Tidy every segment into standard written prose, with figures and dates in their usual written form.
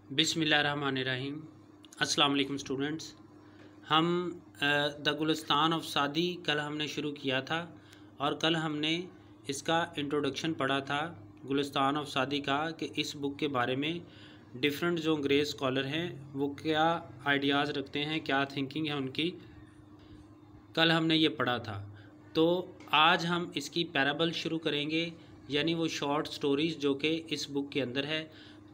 बिस्मिल्लाहिर्रहमानिर्रहीम। अस्सलाम वालेकुम स्टूडेंट्स। हम द गुलिस्तान ऑफ सादी कल हमने शुरू किया था और कल हमने इसका इंट्रोडक्शन पढ़ा था गुलिस्तान ऑफ सादी का कि इस बुक के बारे में डिफरेंट जो अंग्रेज़ स्कॉलर हैं वो क्या आइडियाज़ रखते हैं, क्या थिंकिंग है उनकी। कल हमने ये पढ़ा था। तो आज हम इसकी पैराबल शुरू करेंगे, यानी वो शॉर्ट स्टोरीज़ जो कि इस बुक के अंदर है।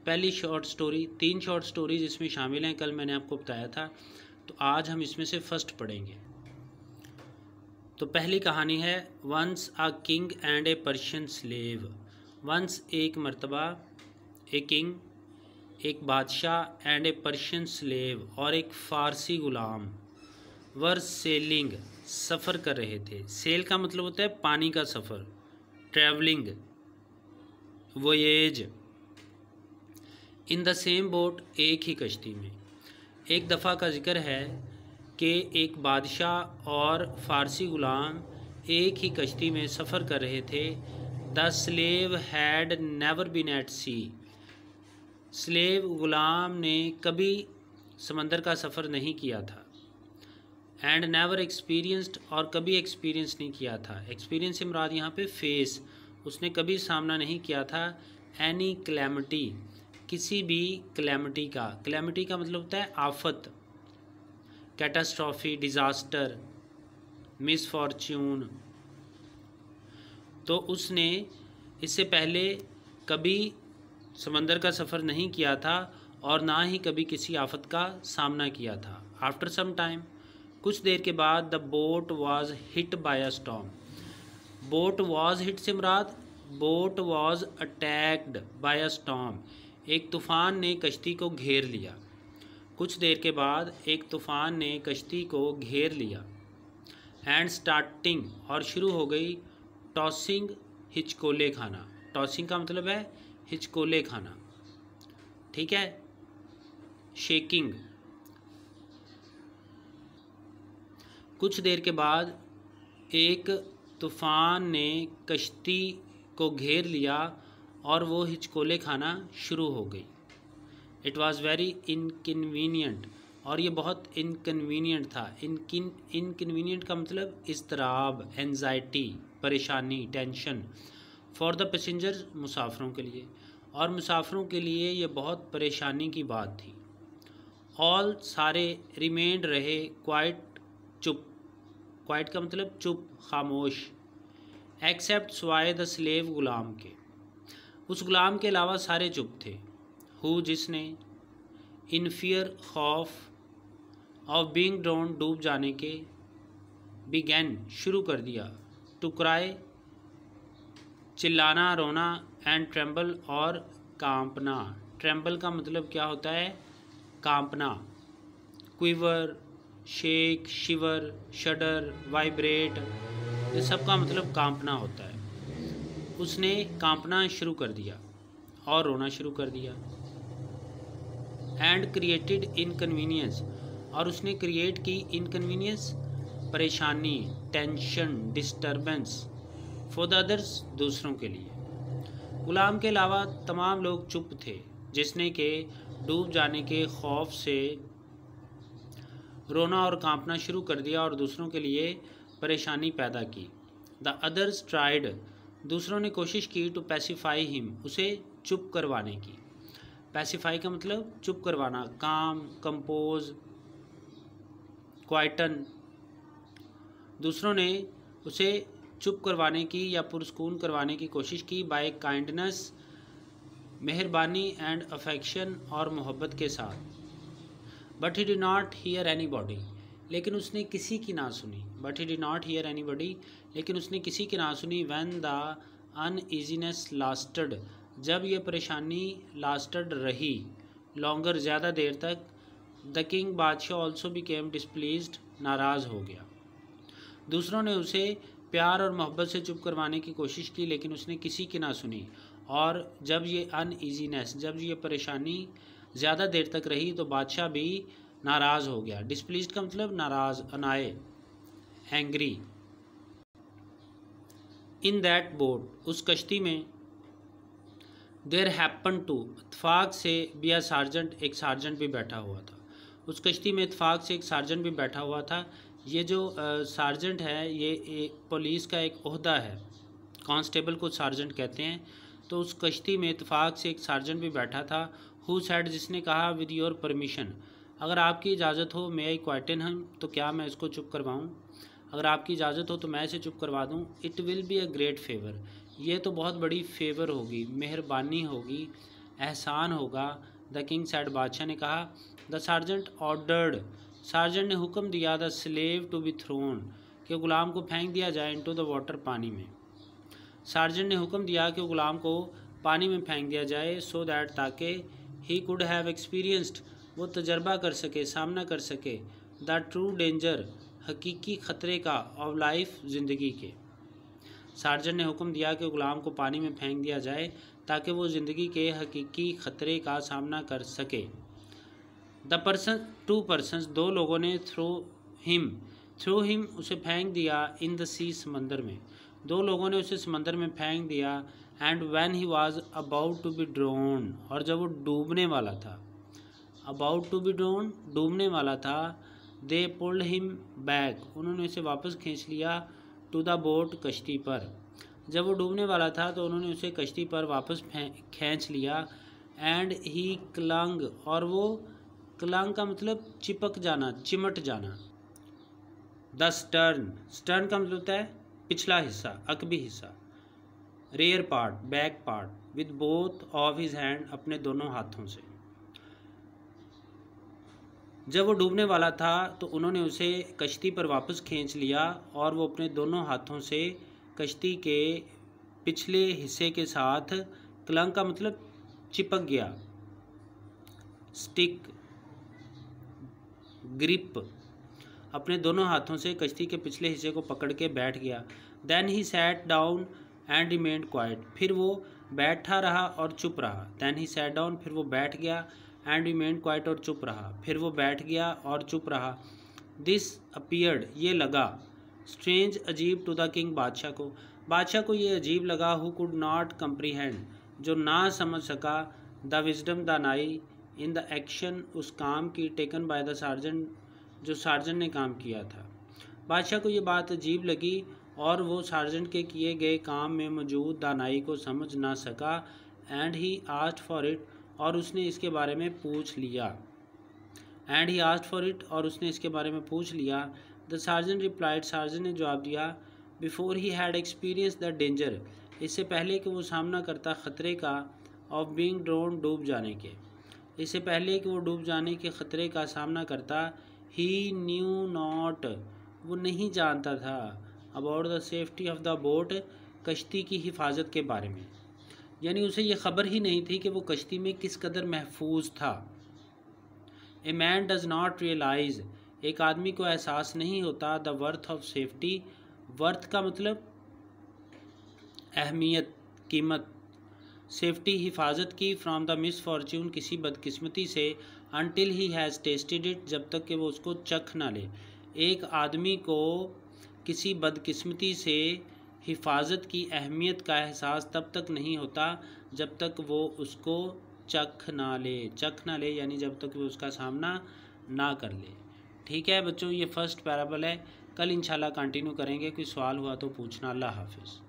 पहली शॉर्ट स्टोरी, 3 शॉर्ट स्टोरीज़ इसमें शामिल हैं, कल मैंने आपको बताया था। तो आज हम इसमें से फर्स्ट पढ़ेंगे। तो पहली कहानी है once a king and a Persian slave. Once एक मर्तबा, ए किंग एक बादशाह, एंड ए पर्शियन स्लेव और एक फ़ारसी ग़ुलाम, वर सेलिंग सफ़र कर रहे थे। सेल का मतलब होता है पानी का सफ़र, travelling, voyage. In the same boat, एक ही कश्ती में। एक दफ़ा का जिक्र है कि एक बादशाह और फ़ारसी ग़ुलाम एक ही कश्ती में सफ़र कर रहे थे। The slave had never been at sea. Slave ग़ुलाम ने कभी समंदर का सफ़र नहीं किया था। एंड नेवर एक्सपीरियंस्ड, और कभी एक्सपीरियंस नहीं किया था। एक्सपीरियंस से मुराद यहाँ पे फेस, उसने कभी सामना नहीं किया था एनी कैलेमिटी, किसी भी कैलेमिटी का। कैलेमिटी का मतलब होता है आफत, कैटास्ट्रॉफी, डिज़ास्टर, मिसफॉर्च्यून। तो उसने इससे पहले कभी समंदर का सफ़र नहीं किया था और ना ही कभी किसी आफत का सामना किया था। आफ्टर सम टाइम, कुछ देर के बाद, the boat was hit by a storm. Boat was hit से मुराद boat was attacked by a storm, एक तूफ़ान ने कश्ती को घेर लिया। कुछ देर के बाद एक तूफ़ान ने कश्ती को घेर लिया। एंड स्टार्टिंग, और शुरू हो गई, टॉसिंग हिचकोले खाना। टॉसिंग का मतलब है हिचकोले खाना, ठीक है, शेकिंग। कुछ देर के बाद एक तूफ़ान ने कश्ती को घेर लिया और वो हिचकोले खाना शुरू हो गई। इट वॉज़ वेरी इनकन्वीनियंट, और ये बहुत इनकन्वीनियंट था। इनकन्वीनियंट का मतलब इज़्तिराब, एंजाइटी, परेशानी, टेंशन। फॉर द पैसेंजर, मुसाफिरों के लिए, और मुसाफिरों के लिए ये बहुत परेशानी की बात थी। ऑल, सारे, रिमेंड, रहे, क्वाइट, चुप। क्वाइट का मतलब चुप, खामोश। एक्सेप्ट, स्वाय द स्लेव, ग़ुलाम के। उस ग़ुलाम के अलावा सारे चुप थे। हु, जिसने, इन फियर, खौफ, ऑफ बीइंग ड्रोन, डूब जाने के, बिगैन, शुरू कर दिया, टू क्राई, चिल्लाना, रोना, एंड ट्रेम्बल, और कांपना। ट्रेम्बल का मतलब क्या होता है? कांपना। क्विवर, शेक, शिवर, शडर, वाइब्रेट, ये सब का मतलब कांपना होता है। उसने कांपना शुरू कर दिया और रोना शुरू कर दिया। एंड क्रिएटेड इनकन्वीनियंस, और उसने क्रिएट की इनकन्वीनियंस, परेशानी, tension, disturbance, for the others, दूसरों के लिए। ग़ुलाम के अलावा तमाम लोग चुप थे, जिसने के डूब जाने के खौफ से रोना और कांपना शुरू कर दिया और दूसरों के लिए परेशानी पैदा की। द अदर्स ट्राइड, दूसरों ने कोशिश की, टू पैसिफाई हिम, उसे चुप करवाने की। पैसिफाई का मतलब चुप करवाना, काम, कंपोज, क्वाइटन। दूसरों ने उसे चुप करवाने की या पुरस्कून करवाने की कोशिश की, बाय काइंडनेस, मेहरबानी, एंड अफेक्शन, और मोहब्बत के साथ। But he did not here any body, लेकिन उसने किसी की ना सुनी। But he did not here any body, लेकिन उसने किसी की ना सुनी। व्हेन द अनईजीनेस लास्टेड, जब ये परेशानी लास्टेड रही, लॉन्गर, ज़्यादा देर तक। द किंग, बादशाह, ऑल्सो बिकेम डिसप्लीज्ड, नाराज़ हो गया। दूसरों ने उसे प्यार और मोहब्बत से चुप करवाने की कोशिश की, लेकिन उसने किसी की ना सुनी। और जब ये अनईजीनेस, जब ये परेशानी ज़्यादा देर तक रही, तो बादशाह भी नाराज़ हो गया। डिसप्लीज्ड का मतलब नाराज़, अनाए, एंग्री। इन दैट बोट, उस कश्ती में। देयर हैपन टू, इत्फाक से बी अ सार्जेंट, एक सार्जेंट भी बैठा हुआ था उस कश्ती में। इत्फाक से एक सार्जेंट भी बैठा हुआ था। ये जो सार्जेंट है ये एक पुलिस का एक ओहदा है, कांस्टेबल को सार्जेंट कहते हैं। तो उस कश्ती में इत्फाक से एक सार्जेंट भी बैठा था। हु सैड, जिसने कहा, विद योर परमिशन, अगर आपकी इजाज़त हो, मे आई क्वाइटन हिम, तो क्या मैं इसको चुप करवाऊँ, अगर आपकी इजाज़त हो तो मैं इसे चुप करवा दूँ। It will be a great favour, ये तो बहुत बड़ी फेवर होगी, मेहरबानी होगी, एहसान होगा। द किंग सैड, बादशाह ने कहा। द सार्जेंट ऑर्डर्ड, सार्जेंट ने हुक्म दिया, the slave to be thrown, कि गुलाम को फेंक दिया जाए, इनटू द वाटर, पानी में। सार्जेंट ने हुक्म दिया कि गुलाम को पानी में फेंक दिया जाए, सो दैट, ताकि ही कुड हैव एक्सपीरियंस्ड, वो तजर्बा कर सके, सामना कर सके, द ट्रू डेंजर, हकीकी ख़तरे का, ऑफ लाइफ, ज़िंदगी के। सार्जेंट ने हुक्म दिया कि गुलाम को पानी में फेंक दिया जाए ताकि वो ज़िंदगी के हकीकी ख़तरे का सामना कर सके। द पर्सन, टू पर्सन्स, दो लोगों ने, थ्रो हिम, उसे फेंक दिया, इन द सी, समंदर में, दो लोगों ने उसे समंदर में फेंक दिया। And when he was about to be drowned, और जब वो डूबने वाला था, अबाउट टू बी ड्रोन, डूबने वाला था, दे पुल्ड हिम बैक, उन्होंने उसे वापस खींच लिया, टू द बोट, कश्ती पर। जब वो डूबने वाला था तो उन्होंने उसे कश्ती पर वापस खींच लिया। एंड ही क्लंग, और वो, क्लंग का मतलब चिपक जाना, चिमट जाना। द स्टर्न, स्टर्न का मतलब होता है पिछला हिस्सा, अकबी हिस्सा। Rear part, back part, with both of his hand, अपने दोनों हाथों से। जब वो डूबने वाला था तो उन्होंने उसे कश्ती पर वापस खींच लिया और वो अपने दोनों हाथों से कश्ती के पिछले हिस्से के साथ, क्लंग का मतलब चिपक गया, स्टिक, ग्रिप, अपने दोनों हाथों से कश्ती के पिछले हिस्से को पकड़ के बैठ गया। Then he sat down and remained quiet, फिर वो बैठा रहा और चुप रहा। देन ही सैट डाउन, फिर वो बैठ गया, एंड रिमेन्ड क्वाइट, और चुप रहा, फिर वो बैठ गया और चुप रहा। दिस अपीयर्ड, ये लगा, स्ट्रेंज, अजीब, टू द किंग, बादशाह को ये अजीब लगा। हु कुड नॉट कम्प्रीहेंड, जो ना समझ सका, द विजडम, दानाई, इन द एक्शन, उस काम की, टेकन बाय द सार्जेंट, जो सार्जेंट ने काम किया था। बादशाह को ये बात अजीब लगी और वो सार्जेंट के किए गए काम में मौजूद दानाई को समझ ना सका। And he asked for it, और उसने इसके बारे में पूछ लिया। And he asked for it, और उसने इसके बारे में पूछ लिया। द सार्जेंट रिप्लाइड, सार्जेंट ने जवाब दिया, before he had experience the danger, इससे पहले कि वो सामना करता ख़तरे का, ऑफ बीइंग ड्रोन, डूब जाने के, इससे पहले कि वो डूब जाने के ख़तरे का सामना करता। ही न्यू नॉट, वो नहीं जानता था, about the safety of the boat, कश्ती की हिफाजत के बारे में, यानी उसे ये ख़बर ही नहीं थी कि वो कश्ती में किस कदर महफूज था। A man does not realize, एक आदमी को एहसास नहीं होता, the worth of safety, worth का मतलब अहमियत, कीमत, सेफ्टी, हिफाजत की, फ्रॉम द मिसफॉर्च्यून, किसी बदकिस्मती से, until he has tested it, जब तक कि वो उसको चख ना ले। एक आदमी को किसी बदकिस्मती से हिफाजत की अहमियत का एहसास तब तक नहीं होता जब तक वो उसको चख ना ले, यानी जब तक वो उसका सामना ना कर ले। ठीक है बच्चों, ये फर्स्ट पैराबल है। कल इंशाल्लाह कंटिन्यू करेंगे। कोई सवाल हुआ तो पूछना। अल्लाह हाफिज़।